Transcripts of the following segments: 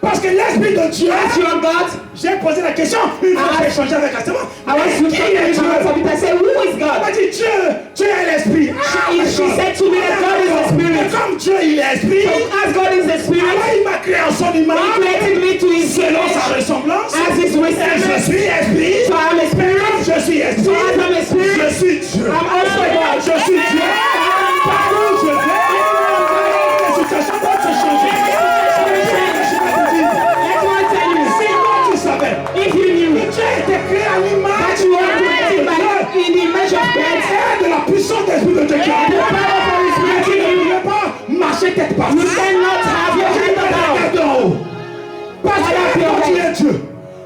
Parce que l'Esprit de Dieu, j'ai posé la question, une fois que j'ai échangé avec la sœur, qui est Dieu? Elle m'a dit Dieu est l'Esprit. She said to me that God is the Spirit. Comme Dieu il est Esprit, as God is the Spirit, alors il m'a créé en son image, He created me to His selon image, sa ressemblance. as His Et je resemblance. suis Esprit. So I'm a spirit. Je suis Esprit. So as I'm a spirit, Je suis Dieu. I'm also God. Je suis Dieu. Partout où je vais, les situations vont se changer. If you knew Dieu a été créé à l'image that you are created by in the image of God, et de la puissance d'Esprit de Dieu qui and the power of His Spirit tu in ne you, peux pas marcher tête basse. you cannot have your head down. Regarde en haut. Parce que quand tu es Dieu,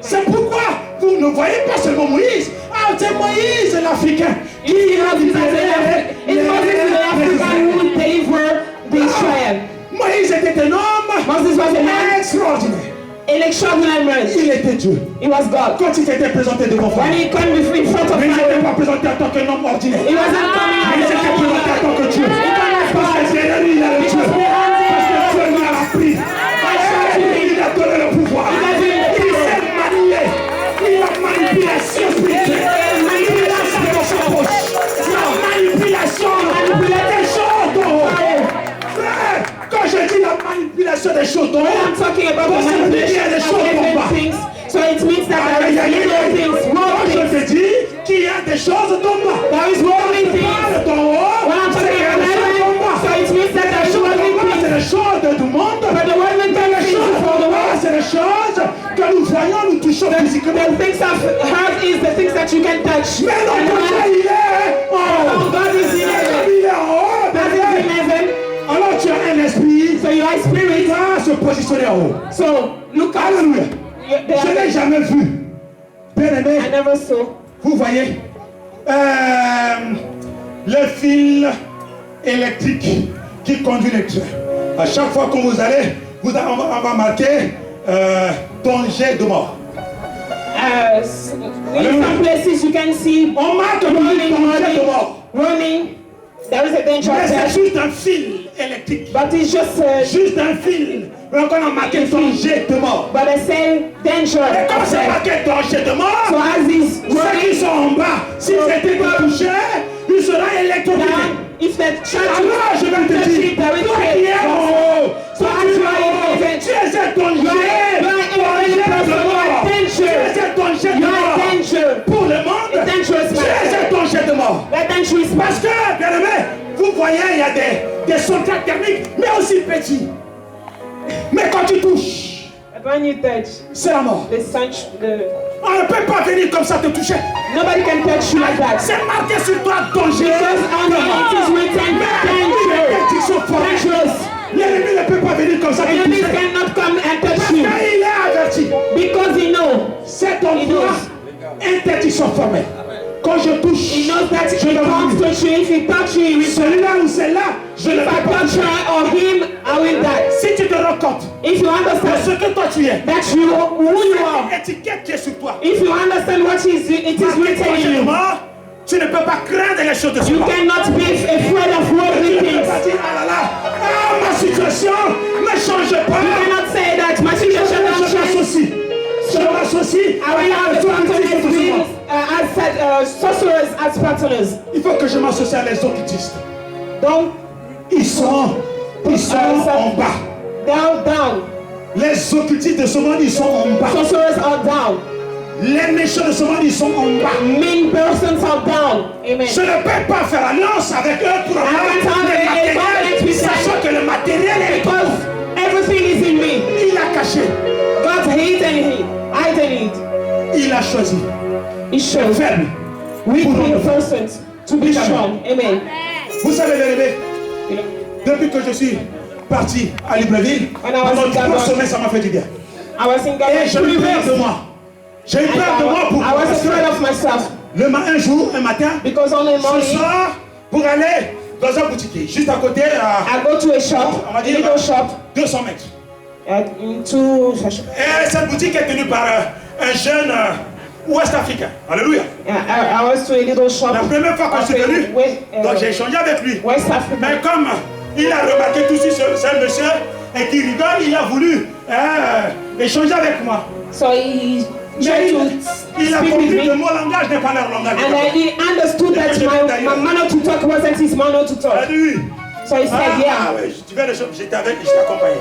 c'est pourquoi vous ne voyez pas seulement Moïse. Ah, c'est Moïse l'Africain qui a libéré It wasn't the African who delivered the Israel. Moïse était un homme Moses was a man, extraordinaire. an extraordinary man. Il était Dieu. He was God. Quand il s'était présenté devant When Pharaon, he came in front of mais il n'était Pharaoh, pas présenté en tant qu'un homme ordinaire. he wasn't coming Mais il as s'était a présenté en tant que Dieu. Parce que derrière lui, il a le Dieu. Parce que Dieu lui a appris. Et il a donné le pouvoir. Il s'est manié. Il a manipulation spirituelle. Manipulation dans sa poche. Manipulation des choses d'en haut. Frère, quand je dis la manipulation des choses d'en haut, I'm talking about the manipulation of different things. So it means that there is little things, quand wrong je things. te dis qu'il y a des choses d'en bas, There is worldly things. parle d'en haut, When I'm c'est talking qu'il y a about des choses d'en bas. heaven, so it means that there Les is choses worldly d'en bas, c'est things. les choses de tout le monde. But the worldly Les things choses for the d'en bas, world. c'est les choses que nous voyons, nous touchons physiquement. The things of earth is the things that you can touch. Mais non, And Dieu, when il est en haut. oh, God is in heaven. Il est en haut. God is in heaven. Alors tu as un esprit So you are qui spirit. va se positionner en haut. So look at Alléluia. they Je are- n'ai jamais vu. Bien aimé, I never saw. vous voyez, le fil électrique qui conduit les trains. À chaque fois que vous allez, on va marquer danger de mort. In some places you can see On marque danger de mort. running. There is a danger Mais there. c'est juste un fil électrique. But it's just Juste un fil. Donc on a marqué danger de mort. but I say danger. Et comme c'est marqué danger de So mort, as is ceux qui running sont en bas, s'ils étaient pas touchés, ils seraient électrocutés. down, if the church Alors je vais te touch dire, it, there is toi qui es en haut, So as you are in heaven, tu es un danger, you are a person, you are tu es danger. un danger de You are mort danger. pour le monde, A dangerous tu es man. un danger de mort. That dangerous man. Parce que, bien aimé, vous voyez, il y a des centrales thermiques, mais aussi petits. Mais quand tu touches, But when you touch c'est la mort. the sunch, On ne peut pas venir comme ça te toucher. nobody can touch you like that. C'est marqué sur toi danger. Because on the it is written danger. Dangerous. L'ennemi ne peut pas venir comme ça te Enemies toucher. cannot come and Parce touch qu'il you est averti. because he knows. Cet endroit, interdiction formelle. Quand je He touche, knows that je if he le comes vois. to you, if he touch you, he will. Celui-là ou celle-là, je ne If vais I pas touch toucher. her or him, I will die. Si tu te rends compte If you de understand ce que toi tu es, that you who you are, cette étiquette qui est sur toi, if you understand what it is written in you, tu ne peux pas craindre les choses de ce you monde. cannot be afraid of Tu worldly ne peux things. pas dire, ah là là, ah ma situation ne change You pas. cannot say that my situation has Je changed. m'associe. Je m'associe I will have avec the tous les partners occultistes de ce monde. as sorcerers as partners. Il faut que je m'associe à les occultistes. Don't Ils sont en bas. down. Les occultistes de ce monde, ils sont en bas. Sorcerers are down. Les méchants de ce monde, ils sont en bas. Mean persons are down. Amen. Je ne peux pas faire alliance avec eux pour avoir I le can't have a covenant matériel, with sachant que le matériel est Because everything is in me. il a caché, God hidden it. il a choisi. He shows Faible. weak Pour nous. persons to be strong. Amen. Vous savez, les bébés, You know, depuis que je suis parti à Libreville, When I was pendant in 3 Gabon, semaines, ça m'a fait du bien. I was in Et Ghana j'ai 3 eu peur de weeks. moi. J'ai eu And peur de moi pour I was parce que afraid of myself un matin, because on the je morning sors pour aller dans un boutique, juste à côté, à I go to a shop, on va a dire little shop, 200 mètres. into Et cette boutique est tenue par un jeune ouest-africain. Alléluia. I was to a little shop. La première fois que je suis venu, donc j'ai échangé avec lui. West Africa. Mais comme il a remarqué tout de suite, c'est un monsieur et qui rigole, il a voulu échanger avec moi. So he Mais tried to il a speak with compris que me. mon langage n'est pas leur langage. And he understood that my manner to talk wasn't his manner to Il a talk. dit oui. So he said, yeah. Oui, tu viens de choses, j'étais avec, je t'ai accompagné.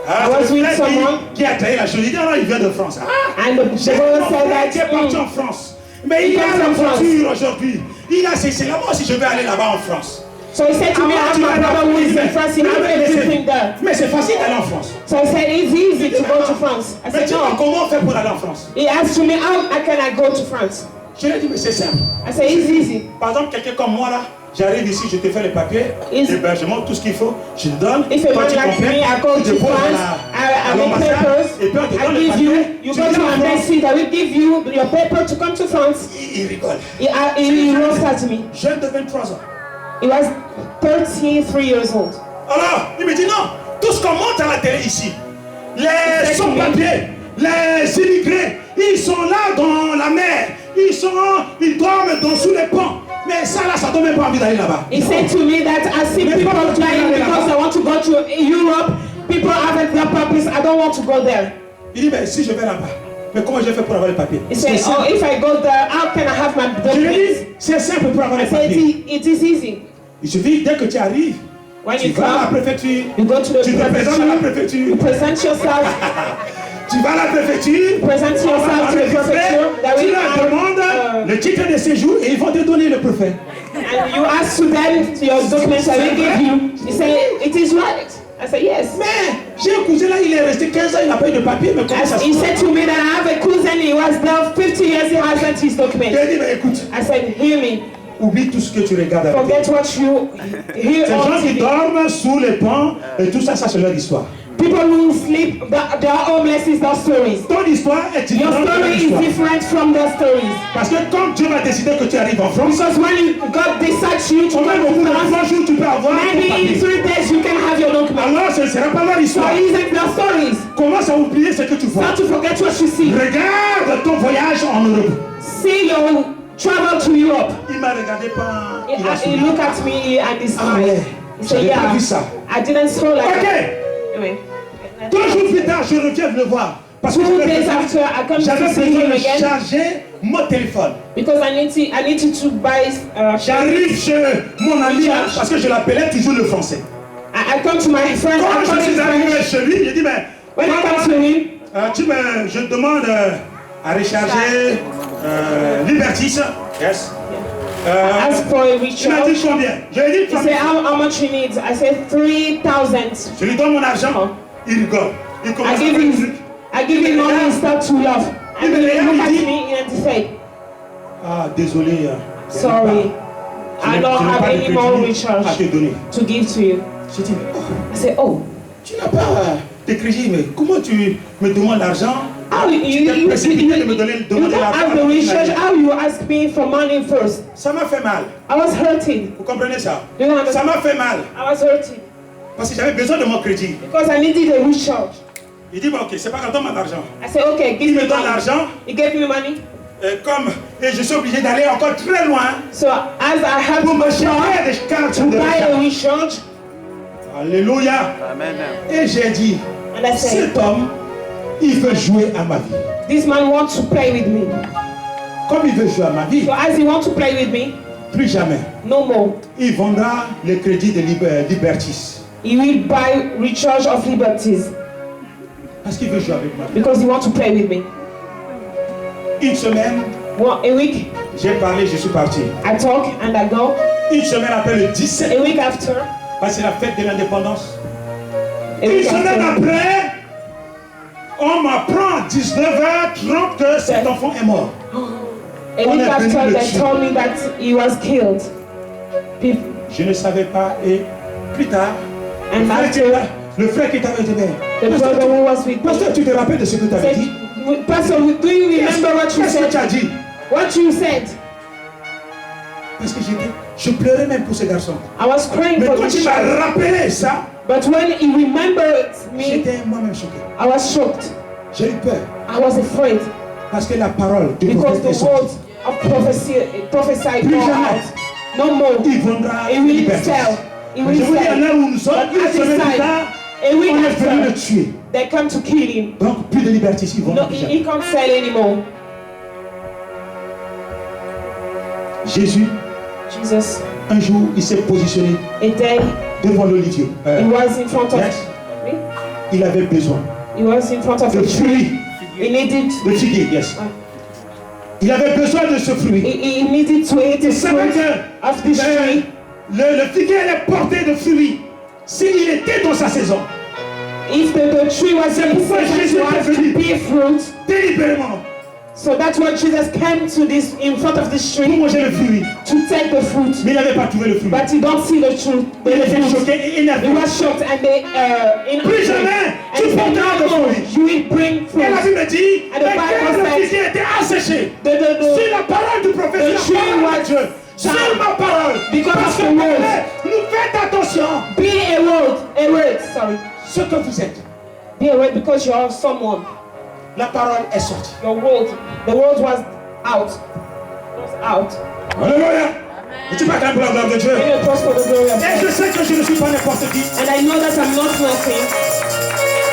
I was c'est with le frère someone. qui a taillé la chose. Il dit, non, il vient de France. And the J'ai brother mon said frère qui est parti that, en France. Mais il He a comes la from France. voiture aujourd'hui. Il a c'est là moi si je vais aller là-bas en France. so he said to me, I have my brother who is in France, he has everything there. Mais c'est facile d'aller en France. So I said, it's easy to go to France. I Mais said, tu vois no. comment on fait pour aller en France? He asked me, how can I go to France? Je lui ai dit, mais c'est simple. I said, it's easy. Par exemple, quelqu'un comme moi là, j'arrive ici, je te fais les papiers, l'hébergement, tout ce qu'il faut, je te donne. If a Toi, man tu like me, I go tu to déposes France, à I make l'ambassade, papers, et puis on te donne I les give you, papiers. you Tu go viens to en France. embassy, I will give you your paper to come to France. Il rigole. He roasted at me. Jeune de 23 ans. He was 33 years old. Alors, il me dit non, tout ce qu'on monte à la télé ici, les C'est sans-papiers, les immigrés, ils sont là dans la mer, ils dorment sous les ponts. Mais ça là, ça donne même pas envie d'aller là-bas. He said to me that I see Mais people comment tu dying peux aller because là-bas? I want to go to Europe. People haven't their purpose. I don't want to go there. Il dit, mais si je vais là-bas, mais comment je fais pour avoir les papiers? He said, oh, if I go there, how can I have my Je lui documents? dis, c'est simple pour avoir I les said, papiers. it is easy. Il suffit, dès que tu arrives, When tu you vas à la come, préfecture, you go to the tu te présentes à la prefecture, you préfecture, present yourself, tu vas à la préfecture, present on va yourself to the enregistrer, prefecture. That tu will leur demandes le titre de séjour et ils vont te donner le préfet. and you ask to them your documents. I will give you. He said, it is right. I said, yes. Mais j'ai un cousin là, il est resté 15 ans, il n'a pas eu de papier, mais comment ça se He passe? said to me that I have a cousin. He was there 50 years. He hasn't his documents. Il dit, mais écoute, I said, hear me. oublie tout ce que tu regardes avec Forget what you hear ces on gens qui TV. dorment sous les ponts et tout ça, ça c'est leur histoire. People who sleep, they are homeless is their stories. Ton histoire est Your différente de leur story is histoire. different from their stories. Parce que quand Dieu va décider que tu arrives en France, Because when God decides you to on va go beaucoup to de France, 3 jours, tu peux avoir ton maybe in papier. 3 days you can have your document. Alors ce ne sera pas leur So histoire. isn't their stories. Commence à oublier ce que tu vois. Not to forget what you see. Regarde ton voyage en Europe. See your travel to Europe. Il m'a regardé pas. He, Il a he souri. looked at me and he Ah smiled. ouais, He said, j'avais pas yeah, vu ça. I didn't saw like Ok, that. Anyway. 2 jours plus tard, je reviens de le voir. Parce que 2 days after, I come j'avais to see besoin him de again charger mon téléphone. because I needed to buy. J'arrive chez mon ami là, parce que je l'appelais toujours le français. I come to my friend. I Quand call je him suis arrivé French. chez lui, j'ai dit, mais When I come to him, je demande à recharger Libertis. Yes. I ask for a Il m'a recharge. dit combien? Je lui ai dit He said, how much you need? I said 3,000. Je lui donne mon argent. Il rigole. Il commence à faire le truc. I give him money and start to laugh. And then he looked at me and he said, Ah, désolé. sorry, I don't have any more à recharge te donner. to give to you. J'ai dit, mais I said, oh, tu n'as pas de crédit, mais comment tu me demandes l'argent? how you t'es précipité de me donner you don't have the recharge? How you ask me for money first? Ça m'a fait mal. I was hurting. Vous comprenez ça? Do you Ça understand? m'a fait mal. I was hurting Parce que j'avais besoin de mon crédit. because I needed a recharge. Il dit, bon, ok, c'est pas grave, donne-moi l'argent. I said, okay, Il give me me donne money. l'argent. He gave me money. Et je suis obligé d'aller encore très loin So as I had pour to me go chercher far des cartes to de buy a recharge. recharge, Alléluia. Amen. Et j'ai dit, and I said, cet homme, il veut jouer à ma vie. this man wants to play with me. Comme il veut jouer à ma vie, So as he wants to play with me, plus jamais. no more. Il vendra le crédit de Libertis. He will buy recharge of liberties Parce qu'il veut jouer avec moi. because he wants to play with me. Une semaine, A week, j'ai parlé, je suis parti. I talk and I go. Une semaine après le 17, A week after, parce que c'est la fête de l'indépendance. a Une week semaine after, après, on m'apprend à 19h30 que cet enfant est mort. a week after, they told me that he was killed. People, Je ne savais pas et plus tard, and after, le frère qui t'avait dit, the brother who was with me Pasteur, tu te rappelles de ce que tu avais dit? said, Pastor, do you remember what you Qu'est-ce que tu as said? dit? What you said? Parce que je pleurais même pour ce garçon. I was crying Mais for quand this il child. m'a rappelé ça, But when he remembered me, j'étais moi-même choqué. I was shocked. J'ai eu peur. I was afraid Parce que la parole du because prophète est the words sortie. of prophecy prophesied Plus go jamais. out. No more. Il vendra He will liberté. sell. He Je will vous dis, à sell. l'heure où nous sommes, But une at this semaine plus time, tard, a week on est venu le after, tuer. They come to kill him. Donc, plus de liberté ici. No, he can't sell anymore. Jésus, Jesus, un jour, il s'est positionné a day, devant l'olivier. he was in front of Yes. me. Il avait besoin He was in front of de the tree. fruit, He needed. de figuier, yes. Il avait besoin de ce fruit. He needed to eat the Il savait fruit que of this tree. le figuier allait porter de fruits s'il était dans sa saison. If the tree was in pourquoi Jésus season, est to venu. bear fruit. Délibérément, So that's why Jesus came to this in front of this pour tree manger le fruit. to take the fruit. Mais il n'avait pas trouvé le fruit. But he don't see the truth. Il The était fruit. choqué et énervé. He was shocked and they Plus jamais, tu porteras de fruits. you will bring Et la fruit. Bible dit, And the mais Bible quand le says- figuier était asséché, The sur la parole du prophète, the sur la tree parole was de Dieu, sur down. ma parole. Because Parce of que the word. nous faites attention Be a word, sorry. ce que vous êtes. Be a word because you are someone. La parole est sortie. Your word, the word was out. Was out. Alléluia. Et tu parles pour la gloire de Dieu. Give a trust for the glory of Et God. je sais que je ne suis pas n'importe qui. And I know that I'm not nothing.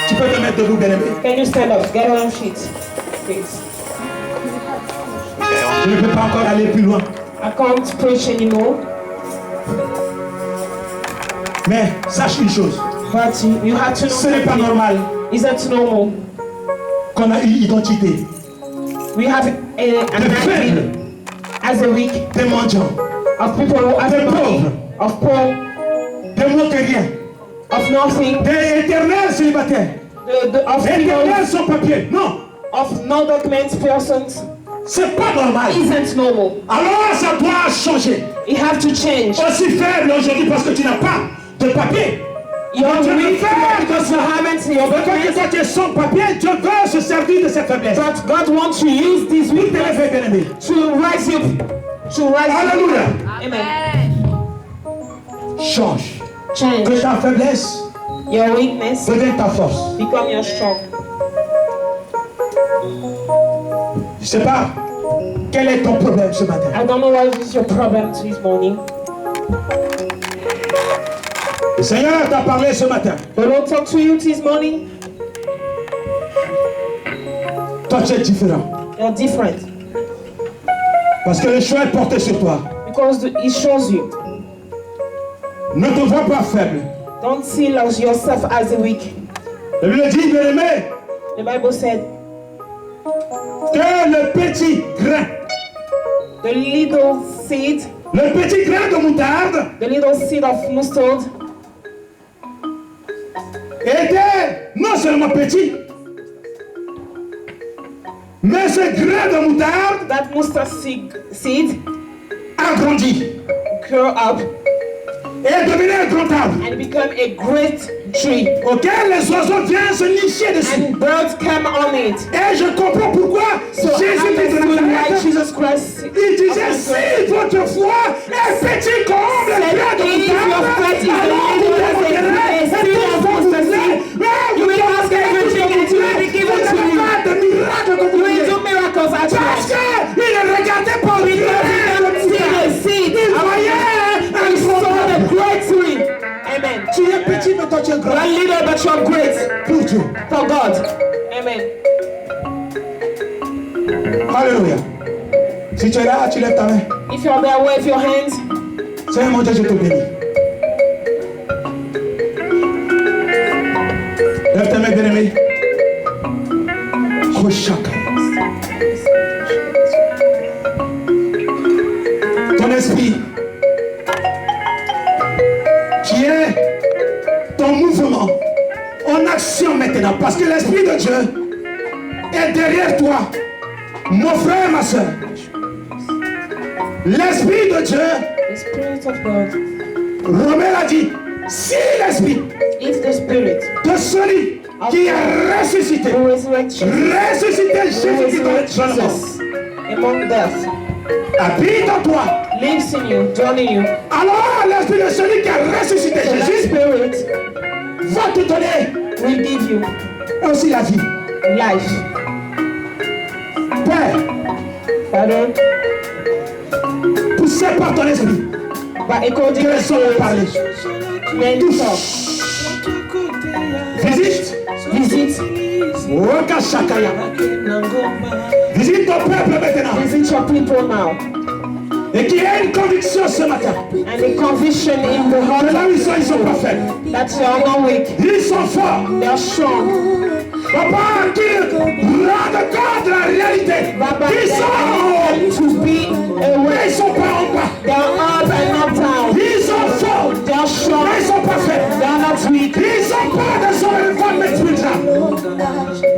Tu peux te mettre debout, bien-aimé. Can you stand up? Get on your feet, please. Je ne peux pas encore aller plus loin. I can't preach anymore. Mais sache une chose. But you have to know Ce n'est pas something. normal Is that normal? qu'on a une identité We have an de idea faibles, as a weak des mendiants, of people who have Des money, pauvres. of poor, des montériens, of nothing, des éternels célibataires, of éternels people, sans papier. Non, of no documents persons. c'est pas normal. Isn't normal. Alors ça doit changer. You have to change. Aussi faible aujourd'hui parce que tu n'as pas de papier. You're Dieu veut weak faire. because you haven't your Mais quand documents. tu es sans papier, Dieu veut se servir de cette faiblesse. But God wants to use this Pour weakness t'élever, bien-aimé. to rise you. To rise Alléluia. you. Amen. Change. Que Change. ta faiblesse Your weakness devienne ta force. become your strong. Je ne sais pas quel est ton problème ce matin. I don't know what is your problem this morning. Le Seigneur t'a parlé ce matin. The Lord talked to you this morning. Toi, tu es différent. You're different Parce que le choix est porté sur toi. because He shows you. Ne te vois pas faible. Don't see yourself as a weak. La Bible dit, bien-aimé, The Bible said, que le petit grain, the little seed, le petit grain de moutarde the little seed of mustard était non seulement petit, mais ce grain de moutarde that mustard seed a grandi grow up et est devenu un grand arbre and become a great tree. auquel les oiseaux viennent se nicher dessus. And birds come on it. Et je comprends pourquoi So Jésus I dit de understood why Nazareth, Jesus Christ il disait, si votre foi est petite comme le grain de if your moutarde, faith is alors the vous little as demanderez, a et seed tout of vous mustard voudrez, seed, mais you vous will ask demanderez everything tout and it ce que will be vous given voulez. to Vous you. n'avez pas de miracle que vous You will voulez. do miracles at Parce first. qu'il ne regardait pas le grain de See the moutarde. seed. Il voyait un I saw grand the arbre. great tree. Amen. Tu es petit, mais toi tu es grand. You're little but you're great Pour Dieu. for God. Amen. Alléluia. Si tu es là, tu lèves ta main. If you're there, wave your hands. Seigneur mon Dieu, je te bénis. Lève ta main, bien-aimé. Koshaka. Ton esprit, qui est ton mouvement, en action maintenant, parce que l'Esprit de Dieu est derrière toi, mon frère, ma soeur. L'Esprit de Dieu, The Spirit of God. Romain l'a dit, si l'Esprit If the Spirit de celui qui a ressuscité, who resurrected Jésus-Christ dans les morts, Jesus among death habite en toi. lives in you, dwells in you. Alors l'Esprit de celui qui a ressuscité So that Jésus Spirit va te donner will give you aussi la vie. life. Père, Father, poussé par ton esprit, but according que to les hommes Spirit, parlent. men talk. Touche Visite. Visite ton peuple maintenant. Visit your people now. Et qui a une conviction ce matin. And a conviction in the heart Là où ils sont pas faibles. that you are not weak. Ils sont forts. They are strong. Papa, qu'ils rendent compte de la réalité. Baba, Ils sont to be aware. ils sont pas en bas. They are up and not down. Ils sont forts. They are strong. Ils sont pas faibles. They are not weak. Ils sont pas de son environnement spirituel.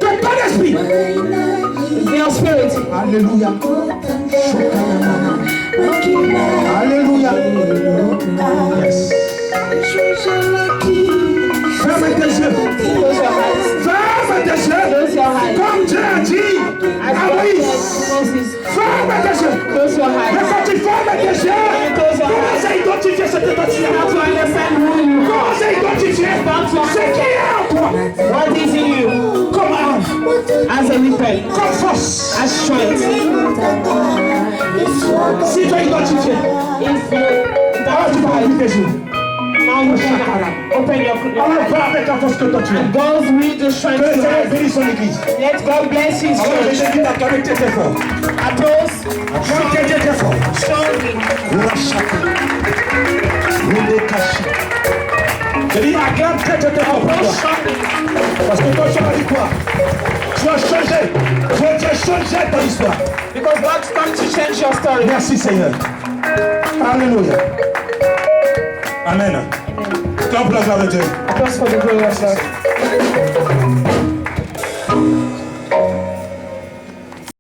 Que ton esprit. They are spirit. Alléluia. Alléluia. Yes. Ferme tes yeux. Close your eyes. Ferme tes yeux. Close your eyes. Comme Dieu a dit As à God Moïse. said to Moses, Ferme tes yeux. close your Mais eyes. quand tu fermes tes yeux, commence à identifier cette How identité. to understand who you are. Commence à identifier ce qui est en toi. What is in you? Comme arme, As a weapon. comme force. As strength. Si tu as identifié, If you alors tu vas ouvrir tes yeux. now you can open your Alors va avec la force que toi tu as. go with the strength Que le you Seigneur have. bénisse son église. Let God bless His Alors je church. te dis qu'avec tes efforts, Oppose avec tes efforts, strongly. je dis aggrave tes efforts pour toi. Strongly. Parce que toi tu as dit quoi? Tu as changé. Dieu a changé ton histoire. Because God's come to change your story. Merci Seigneur. Alléluia. Amen. Clap la gloire de Dieu. Applause for the glory of God.